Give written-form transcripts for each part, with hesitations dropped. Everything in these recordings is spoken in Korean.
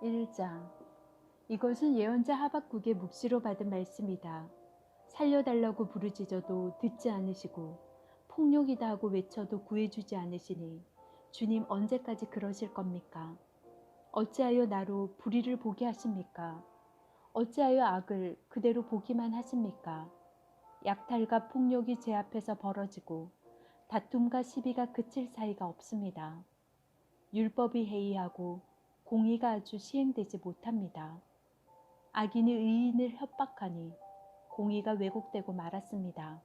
1장. 이것은 예언자 하박국의 묵시로 받은 말씀이다. 살려달라고 부르짖어도 듣지 않으시고 폭력이다 하고 외쳐도 구해주지 않으시니 주님 언제까지 그러실 겁니까? 어찌하여 나로 불의를 보게 하십니까? 어찌하여 악을 그대로 보기만 하십니까? 약탈과 폭력이 제 앞에서 벌어지고 다툼과 시비가 그칠 사이가 없습니다. 율법이 해이하고 공의가 아주 시행되지 못합니다. 악인이 의인을 협박하니 공의가 왜곡되고 말았습니다.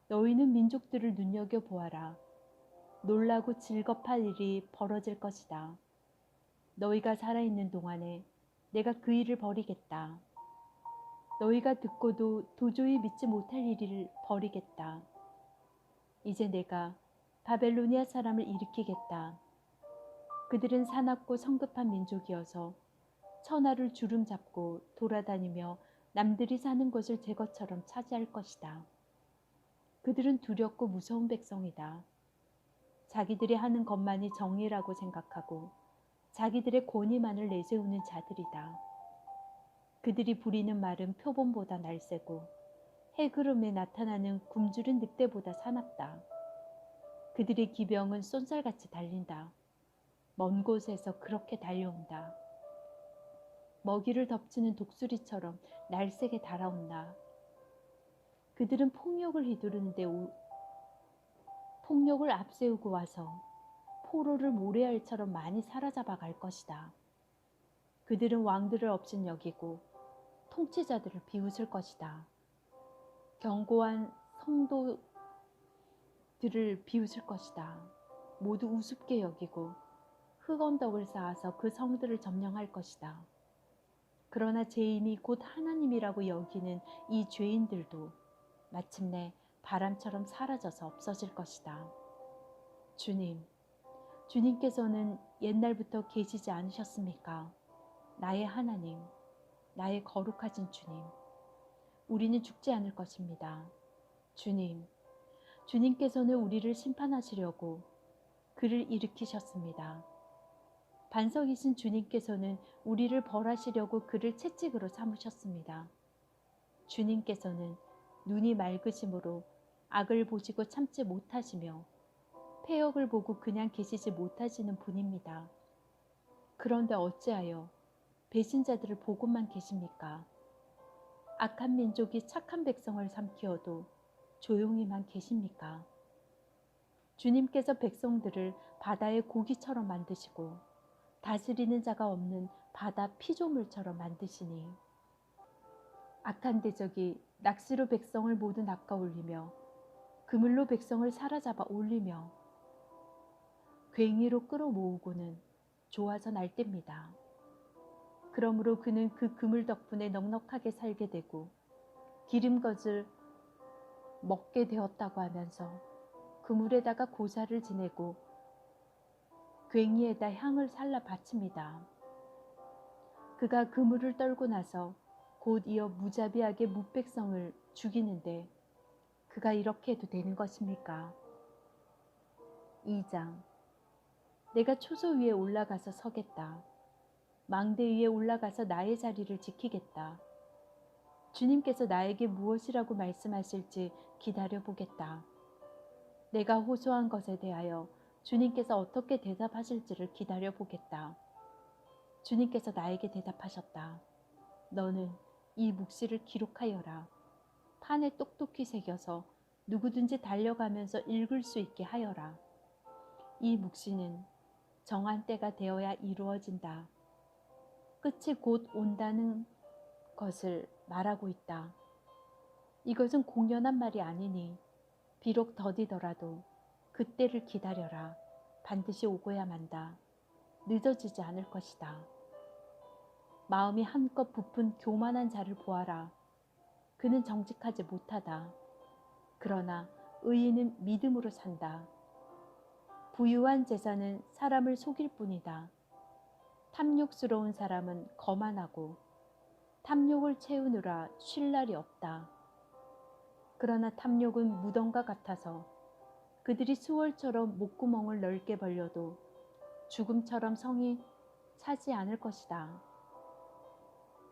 너희는 민족들을 눈여겨보아라. 놀라고 즐겁할 일이 벌어질 것이다. 너희가 살아있는 동안에 내가 그 일을 벌이겠다. 너희가 듣고도 도저히 믿지 못할 일을 벌이겠다. 이제 내가 바벨로니아 사람을 일으키겠다. 그들은 사납고 성급한 민족이어서 천하를 주름잡고 돌아다니며 남들이 사는 것을 제 것처럼 차지할 것이다. 그들은 두렵고 무서운 백성이다. 자기들이 하는 것만이 정의라고 생각하고 자기들의 권위만을 내세우는 자들이다. 그들이 부리는 말은 표범보다 날쌔고 해구름에 나타나는 굶주린 늑대보다 사납다. 그들의 기병은 쏜살같이 달린다. 먼 곳에서 그렇게 달려온다. 먹이를 덮치는 독수리처럼 날쌔게 달아온다. 그들은 폭력을 휘두르는데 폭력을 앞세우고 와서 포로를 모래알처럼 많이 사로잡아 갈 것이다. 그들은 왕들을 업신여기고 통치자들을 비웃을 것이다. 견고한 성도들을 비웃을 것이다. 모두 우습게 여기고 흙언덕을 쌓아서 그 성들을 점령할 것이다. 그러나 죄인이 곧 하나님이라고 여기는 이 죄인들도 마침내 바람처럼 사라져서 없어질 것이다. 주님께서는 옛날부터 계시지 않으셨습니까? 나의 하나님, 나의 거룩하신 주님, 우리는 죽지 않을 것입니다. 주님께서는 우리를 심판하시려고 그를 일으키셨습니다. 반석이신 주님께서는 우리를 벌하시려고 그를 채찍으로 삼으셨습니다. 주님께서는 눈이 맑으심으로 악을 보시고 참지 못하시며 패역을 보고 그냥 계시지 못하시는 분입니다. 그런데 어찌하여 배신자들을 보고만 계십니까? 악한 민족이 착한 백성을 삼키어도 조용히만 계십니까? 주님께서 백성들을 바다의 고기처럼 만드시고 다스리는 자가 없는 바다 피조물처럼 만드시니 악한 대적이 낚시로 백성을 모두 낚아올리며 그물로 백성을 사로잡아 올리며 괭이로 끌어모으고는 좋아서 날뗍니다. 그러므로 그는 그 그물 덕분에 넉넉하게 살게 되고 기름것을 먹게 되었다고 하면서 그물에다가 고사를 지내고 괭이에다 향을 살라 바칩니다. 그가 그물을 떨고 나서 곧 이어 무자비하게 무백성을 죽이는데 그가 이렇게 해도 되는 것입니까? 2장. 내가 초소 위에 올라가서 서겠다. 망대 위에 올라가서 나의 자리를 지키겠다. 주님께서 나에게 무엇이라고 말씀하실지 기다려보겠다. 내가 호소한 것에 대하여 주님께서 어떻게 대답하실지를 기다려보겠다. 주님께서 나에게 대답하셨다. 너는 이 묵시를 기록하여라. 판에 똑똑히 새겨서 누구든지 달려가면서 읽을 수 있게 하여라. 이 묵시는 정한 때가 되어야 이루어진다. 끝이 곧 온다는 것을 말하고 있다. 이것은 공연한 말이 아니니 비록 더디더라도 그때를 기다려라. 반드시 오고야 만다. 늦어지지 않을 것이다. 마음이 한껏 부푼 교만한 자를 보아라. 그는 정직하지 못하다. 그러나 의인은 믿음으로 산다. 부유한 재산은 사람을 속일 뿐이다. 탐욕스러운 사람은 거만하고 탐욕을 채우느라 쉴 날이 없다. 그러나 탐욕은 무덤과 같아서 그들이 수월처럼 목구멍을 넓게 벌려도 죽음처럼 성이 차지 않을 것이다.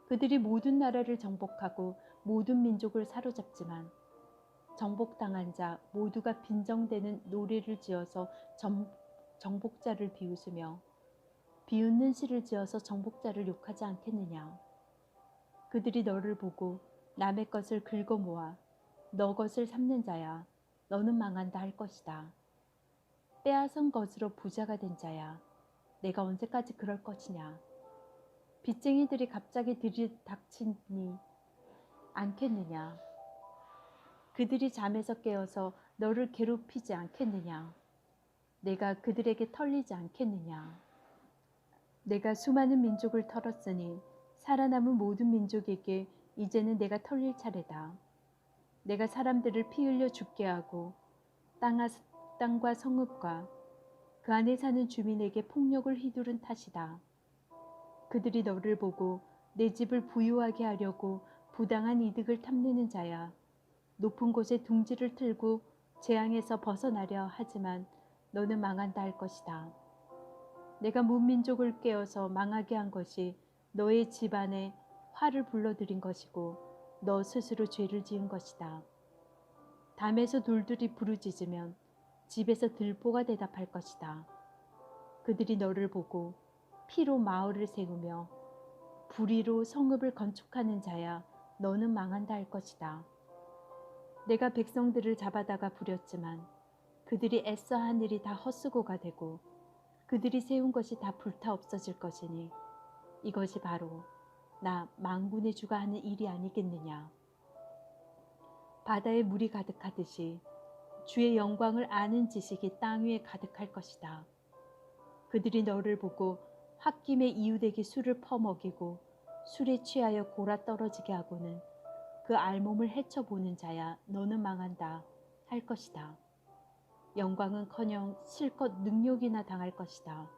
그들이 모든 나라를 정복하고 모든 민족을 사로잡지만 정복당한 자 모두가 빈정대는 노래를 지어서 정복자를 비웃으며 비웃는 시를 지어서 정복자를 욕하지 않겠느냐. 그들이 너를 보고 남의 것을 긁어 모아 너 것을 삼는 자야 너는 망한다 할 것이다. 빼앗은 것으로 부자가 된 자야 내가 언제까지 그럴 것이냐. 빚쟁이들이 갑자기 들이닥치니 않겠느냐. 그들이 잠에서 깨어서 너를 괴롭히지 않겠느냐. 내가 그들에게 털리지 않겠느냐. 내가 수많은 민족을 털었으니 살아남은 모든 민족에게 이제는 내가 털릴 차례다. 내가 사람들을 피 흘려 죽게 하고 땅과 성읍과 그 안에 사는 주민에게 폭력을 휘두른 탓이다. 그들이 너를 보고 내 집을 부유하게 하려고 부당한 이득을 탐내는 자야. 높은 곳에 둥지를 틀고 재앙에서 벗어나려 하지만 너는 망한다 할 것이다. 내가 문민족을 깨어서 망하게 한 것이 너의 집안에 화를 불러들인 것이고 너 스스로 죄를 지은 것이다. 담에서 돌들이 부르짖으면 집에서 들보가 대답할 것이다. 그들이 너를 보고 피로 마을을 세우며 불의로 성읍을 건축하는 자야 너는 망한다 할 것이다. 내가 백성들을 잡아다가 부렸지만 그들이 애써 한 일이 다 헛수고가 되고 그들이 세운 것이 다 불타 없어질 것이니 이것이 바로 나 만군의 주가 하는 일이 아니겠느냐. 바다에 물이 가득하듯이 주의 영광을 아는 지식이 땅 위에 가득할 것이다. 그들이 너를 보고 홧김에 이웃에게 술을 퍼먹이고 술에 취하여 골아 떨어지게 하고는 그 알몸을 헤쳐보는 자야 너는 망한다 할 것이다. 영광은커녕 실컷 능욕이나 당할 것이다.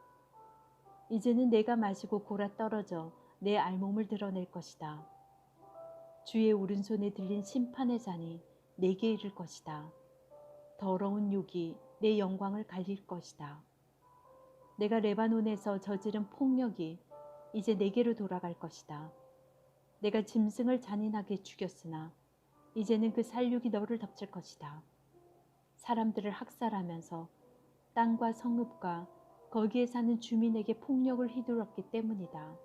이제는 내가 마시고 골아 떨어져 내 알몸을 드러낼 것이다. 주의 오른손에 들린 심판의 잔이 내게 이를 것이다. 더러운 욕이 내 영광을 가릴 것이다. 내가 레바논에서 저지른 폭력이 이제 내게로 돌아갈 것이다. 내가 짐승을 잔인하게 죽였으나 이제는 그 살육이 너를 덮칠 것이다. 사람들을 학살하면서 땅과 성읍과 거기에 사는 주민에게 폭력을 휘둘렀기 때문이다.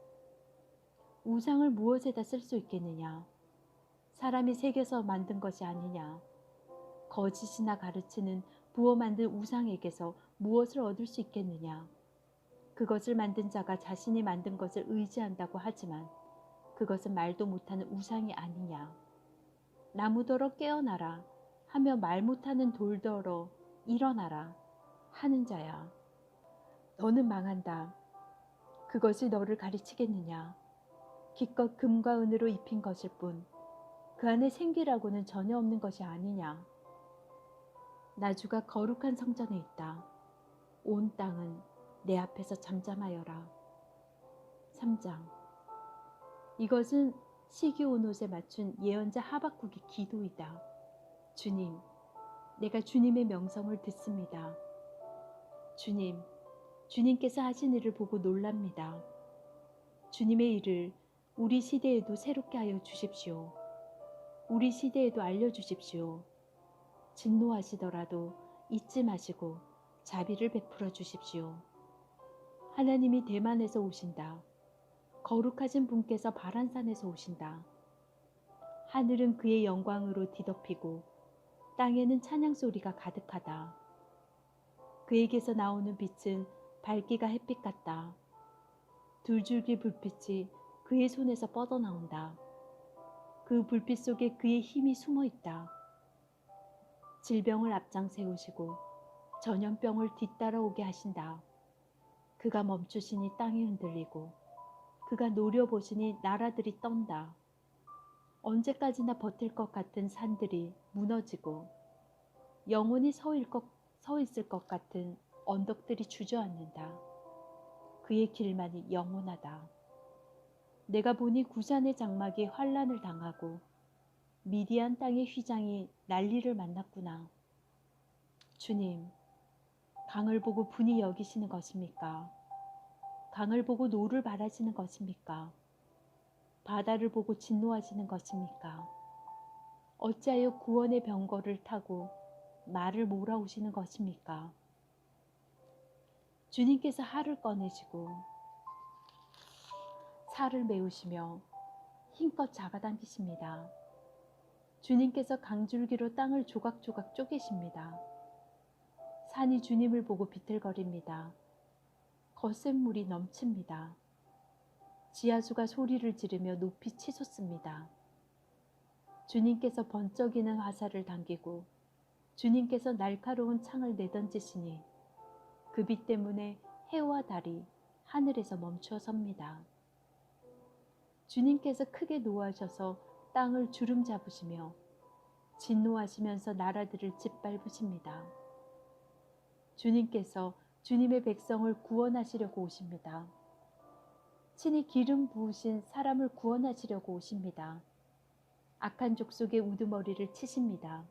우상을 무엇에다 쓸 수 있겠느냐? 사람이 새겨서 만든 것이 아니냐? 거짓이나 가르치는 부어 만든 우상에게서 무엇을 얻을 수 있겠느냐? 그것을 만든 자가 자신이 만든 것을 의지한다고 하지만 그것은 말도 못하는 우상이 아니냐? 나무더러 깨어나라 하며 말 못하는 돌더러 일어나라 하는 자야. 너는 망한다. 그것이 너를 가르치겠느냐? 기껏 금과 은으로 입힌 것일 뿐 그 안에 생기라고는 전혀 없는 것이 아니냐? 나주가 거룩한 성전에 있다. 온 땅은 내 앞에서 잠잠하여라. 3장. 이것은 시기온 옷에 맞춘 예언자 하박국의 기도이다. 주님, 내가 주님의 명성을 듣습니다. 주님, 주님께서 하신 일을 보고 놀랍니다. 주님의 일을 우리 시대에도 새롭게 하여 주십시오. 우리 시대에도 알려주십시오. 진노하시더라도 잊지 마시고 자비를 베풀어 주십시오. 하나님이 대만에서 오신다. 거룩하신 분께서 바란산에서 오신다. 하늘은 그의 영광으로 뒤덮이고 땅에는 찬양 소리가 가득하다. 그에게서 나오는 빛은 밝기가 햇빛 같다. 두 줄기 불빛이 그의 손에서 뻗어나온다. 그 불빛 속에 그의 힘이 숨어 있다. 질병을 앞장 세우시고 전염병을 뒤따라오게 하신다. 그가 멈추시니 땅이 흔들리고 그가 노려보시니 나라들이 떤다. 언제까지나 버틸 것 같은 산들이 무너지고 영원히 서 있을 것 같은 언덕들이 주저앉는다. 그의 길만이 영원하다. 내가 보니 구산의 장막이 환란을 당하고 미디안 땅의 휘장이 난리를 만났구나. 주님, 강을 보고 분이 여기시는 것입니까? 강을 보고 노를 바라시는 것입니까? 바다를 보고 진노하시는 것입니까? 어찌하여 구원의 병거를 타고 말을 몰아오시는 것입니까? 주님께서 활을 꺼내시고 살을 메우시며 힘껏 잡아당기십니다. 주님께서 강줄기로 땅을 조각조각 쪼개십니다. 산이 주님을 보고 비틀거립니다. 거센 물이 넘칩니다. 지하수가 소리를 지르며 높이 치솟습니다. 주님께서 번쩍이는 화살을 당기고 주님께서 날카로운 창을 내던지시니 그 빛 때문에 해와 달이 하늘에서 멈추어 섭니다. 주님께서 크게 노하셔서 땅을 주름 잡으시며 진노하시면서 나라들을 짓밟으십니다. 주님께서 주님의 백성을 구원하시려고 오십니다. 친히 기름 부으신 사람을 구원하시려고 오십니다. 악한 족속의 우두머리를 치십니다.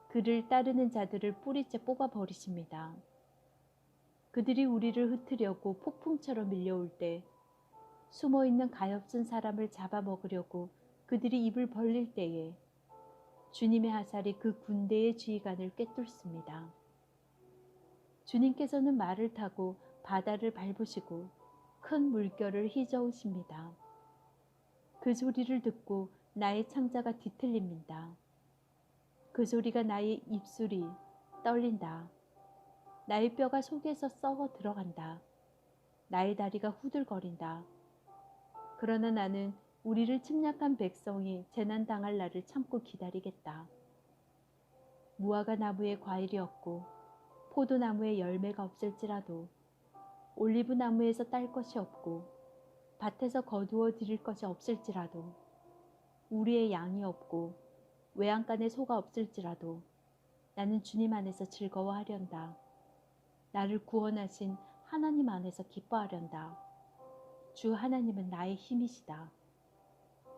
그를 따르는 자들을 뿌리째 뽑아버리십니다. 그들이 우리를 흩으려고 폭풍처럼 밀려올 때 숨어있는 가엾은 사람을 잡아먹으려고 그들이 입을 벌릴 때에 주님의 화살이 그 군대의 지휘관을 꿰뚫습니다. 주님께서는 말을 타고 바다를 밟으시고 큰 물결을 휘저으십니다. 그 소리를 듣고 나의 창자가 뒤틀립니다. 그 소리가 나의 입술이 떨린다. 나의 뼈가 속에서 썩어 들어간다. 나의 다리가 후들거린다. 그러나 나는 우리를 침략한 백성이 재난당할 날을 참고 기다리겠다. 무화과 나무에 과일이 없고 포도나무에 열매가 없을지라도 올리브 나무에서 딸 것이 없고 밭에서 거두어 드릴 것이 없을지라도 우리의 양이 없고 외양간에 소가 없을지라도 나는 주님 안에서 즐거워하련다. 나를 구원하신 하나님 안에서 기뻐하련다. 주 하나님은 나의 힘이시다.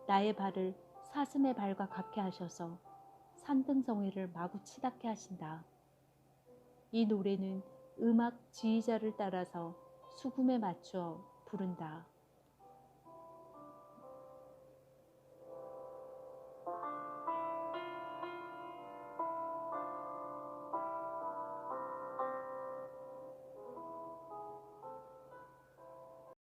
나의 발을 사슴의 발과 같게 하셔서 산등성이를 마구 치닫게 하신다. 이 노래는 음악 지휘자를 따라서 수금에 맞추어 부른다.